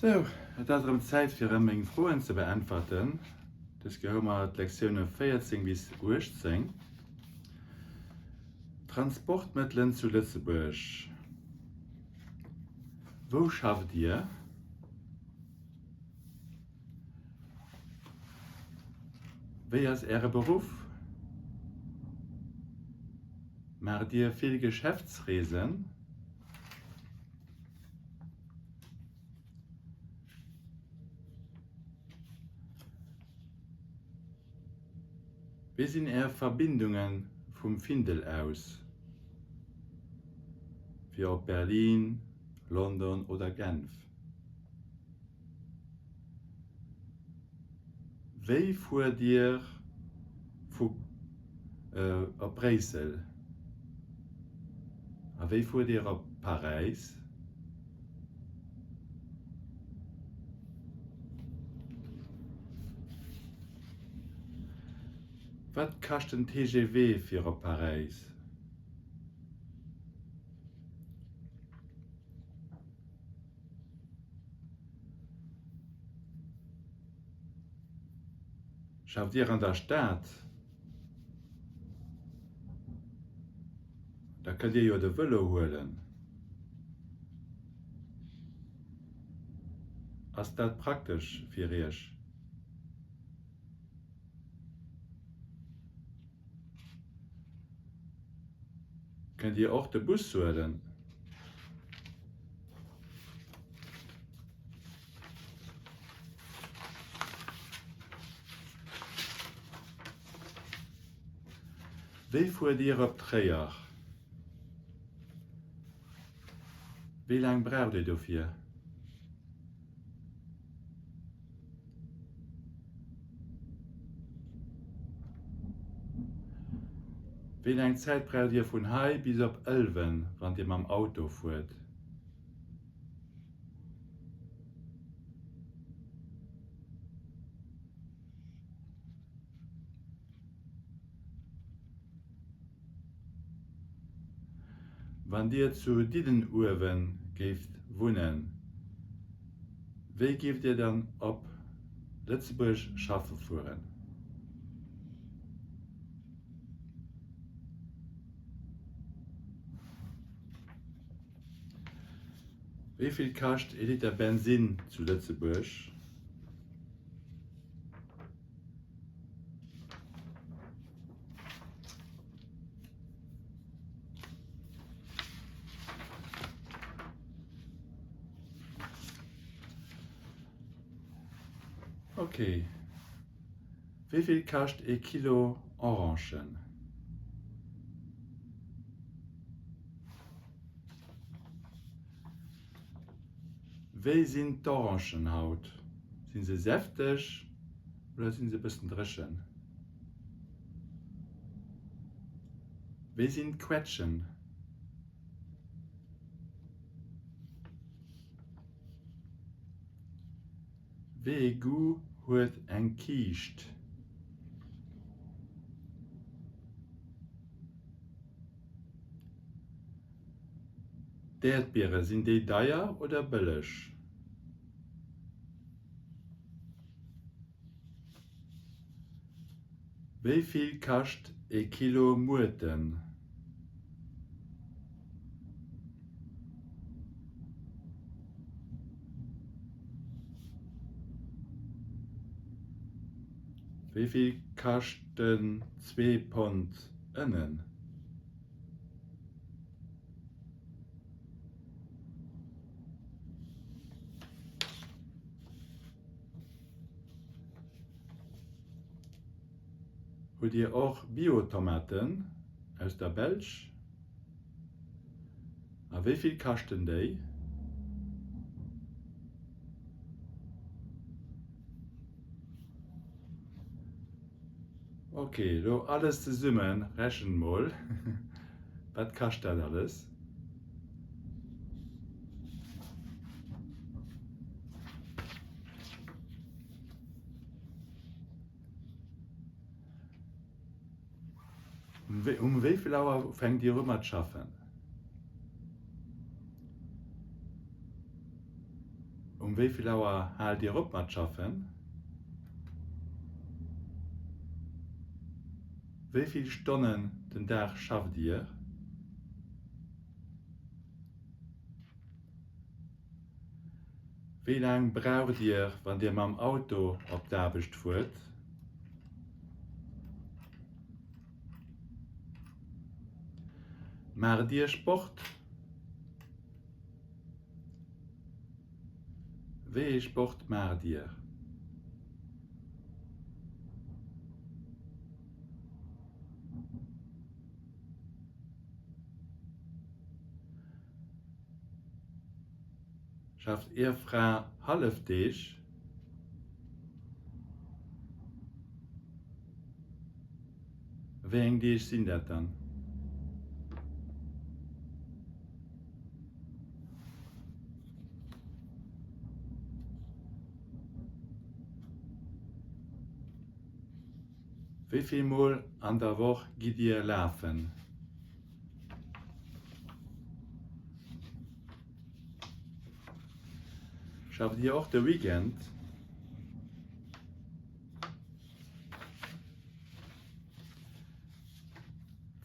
So, das ist Zeit für meine Fragen zu beantworten. Das gehören wir Lektionen 14 bis 18. Transportmittel zu Lützeburg. Wo schafft ihr? Wer ist Ihr Beruf? Macht ihr viel Geschäftsreisen? Wie sind Ihre Verbindungen vom Findel aus? Für Berlin, London oder Genf? Wie fuhrt ihr auf Brüssel? Wie fuhrt ihr auf Paris? Was kostet ein TGV für auf Paris? Schafft ihr an der Stadt? Da könnt ihr ja den Velo holen. Ist das praktisch für euch? Könnt ihr auch den Bus holen? Wie fuhrt ihr auf Trier? Wie lange braucht ihr dafür? Wie lange Zeit braucht ihr von hier bis auf Elven, wenn ihr mit dem Auto fährt? Wenn ihr zu Didenhoven geht wohnen, wie gebt ihr dann ab Lützeburg schaffen fahren? Wie viel kostet ein Liter Benzin zu Lützeburg? Okay. Wie viel kostet ein Kilo Orangen? Wie sind die Orangenhaut? Sind sie säftig oder sind sie ein bisschen dreschen? Wie sind Quetschen? Wie gut hat ein Kiest? Die Erdbeeren, sind die teuer oder billig? Wie viel kostet ein Kilo Murten? Wie viel kosten 2 Pfund Innen? Habt ihr auch Biotomaten aus der Belsch? Und wie viel kosten die? Okay, so alles zusammen, rechnen mal. Was kostet das alles? Um wie viel Uhr fängt ihr an zu arbeiten? wie viel Uhr halt ihr op mat schaffen? Wie viele Stunden den Tag schafft ihr? Wie lange braucht ihr, wenn ihr mit dem Auto auf die Arbeit fahrt? Macht ihr Sport? Wie Sport macht ihr? Schafft ihr Frau halbtägig? Wie die sind das dann? Wie viel Mal an der Woche geht ihr laufen? Schafft ihr auch den Weekend?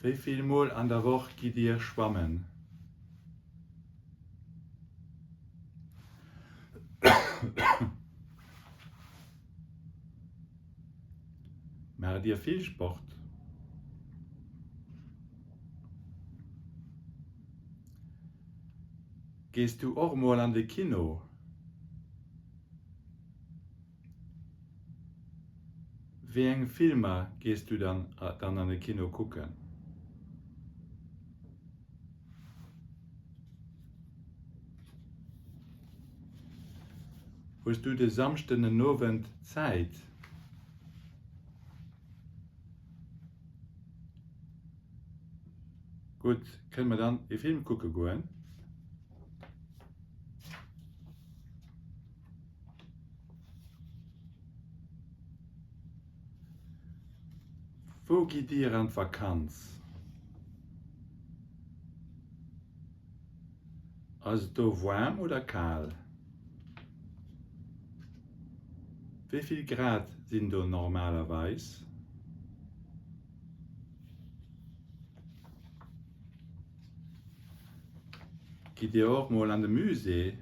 Wie viel Mal an der Woche geht ihr schwammen? Macht ihr viel Sport? Gehst du auch mal an das Kino? Welchen Filme gehst du dann an das Kino gucken? Hast du den Samstag Abend Zeit? Gut, können wir dann einen Film gucken gehen? Wo geht ihr an Vakanz? Also da warm oder kalt? Wie viel Grad sind da normalerweise? Geht ihr auch mal an den Musee?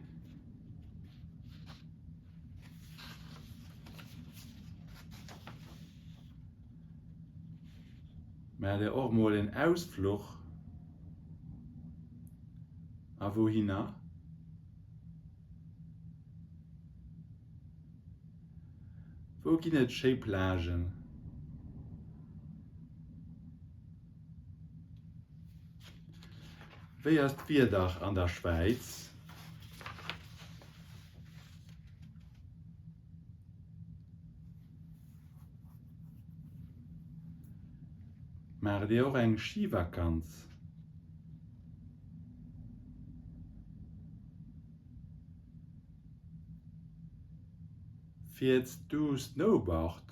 Macht ihr auch mal einen Ausflug? A wohin? Wo gehen die schönen Plagen? Wie ist Vierdach an der Schweiz? Macht ihr auch eine Skivakanz? Fährst du Snowboard?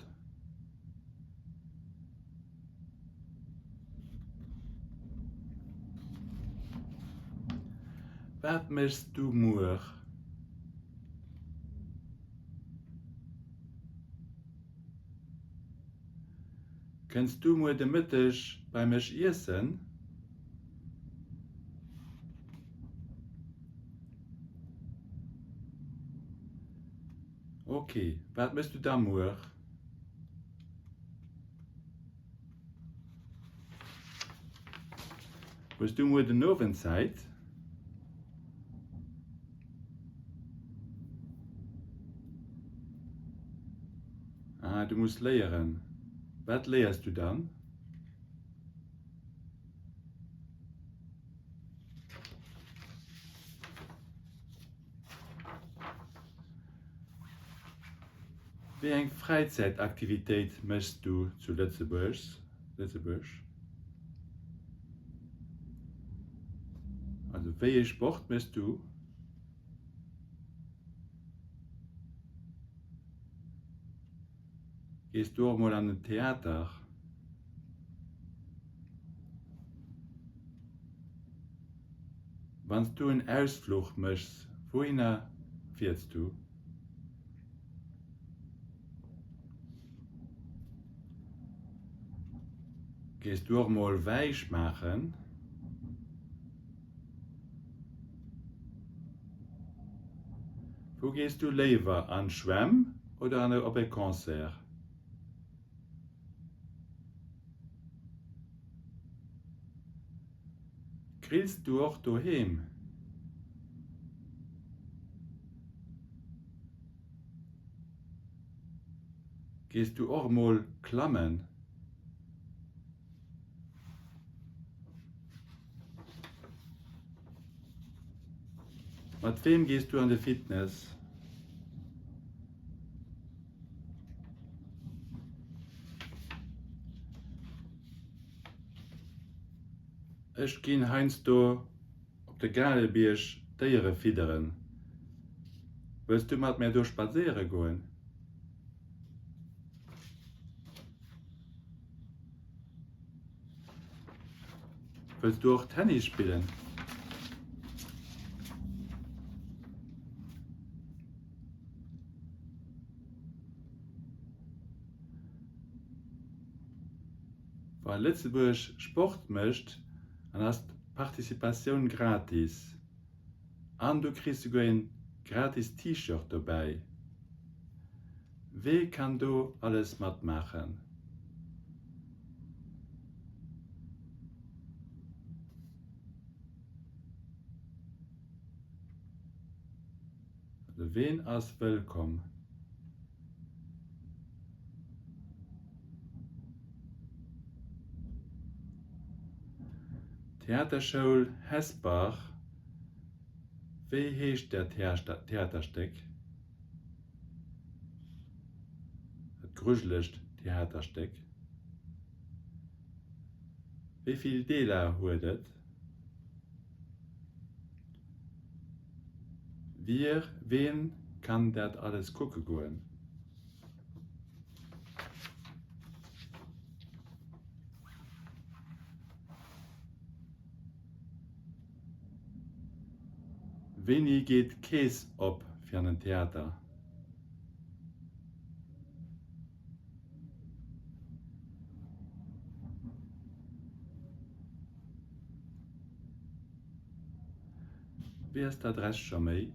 Was möchtest du morgen? Kannst du mir den Mittag bei mir essen? Okay, was möchtest du da morgen? Willst du mir den Abend Zeit? Ah, du musst lehren. Was lehrst du dann? Wie eine Freizeitaktivität möchtest du zu Lützeburg? Also welchen Sport möchtest du? Gehst du auch mal an ein Theater? Wenn du einen Ausflug möchtest, wohin fährst du? Gehst du auch mal weich machen? Wo gehst du lieber, an Schwemm oder an ein Konzert? Grillst du auch daheim? Gehst du auch mal klammen? Mit wem gehst du an die Fitness? Ich gehe heinst du auf der Galebirg Tiere fiedern. Willst du mit mir durch spazieren gehen? Willst du auch Tennis spielen? Weil Lützeburg Sport möchte, dann hast Partizipation gratis. Und du kriegst sogar ein gratis T-Shirt dabei. Wie kann du alles mitmachen? Also wen ist willkommen? Theaterschule Hesbach. Wie heißt der Theaterstück? Das gruselig Theaterstück. Wie viel Deler hat es? Wen kann das alles gucken gehen? Wenig geht Käse ab für ein Theater. Wie ist das Rest schon mal?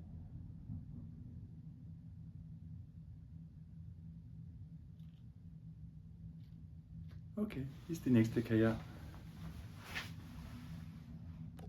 Okay, bis die nächste Kaya.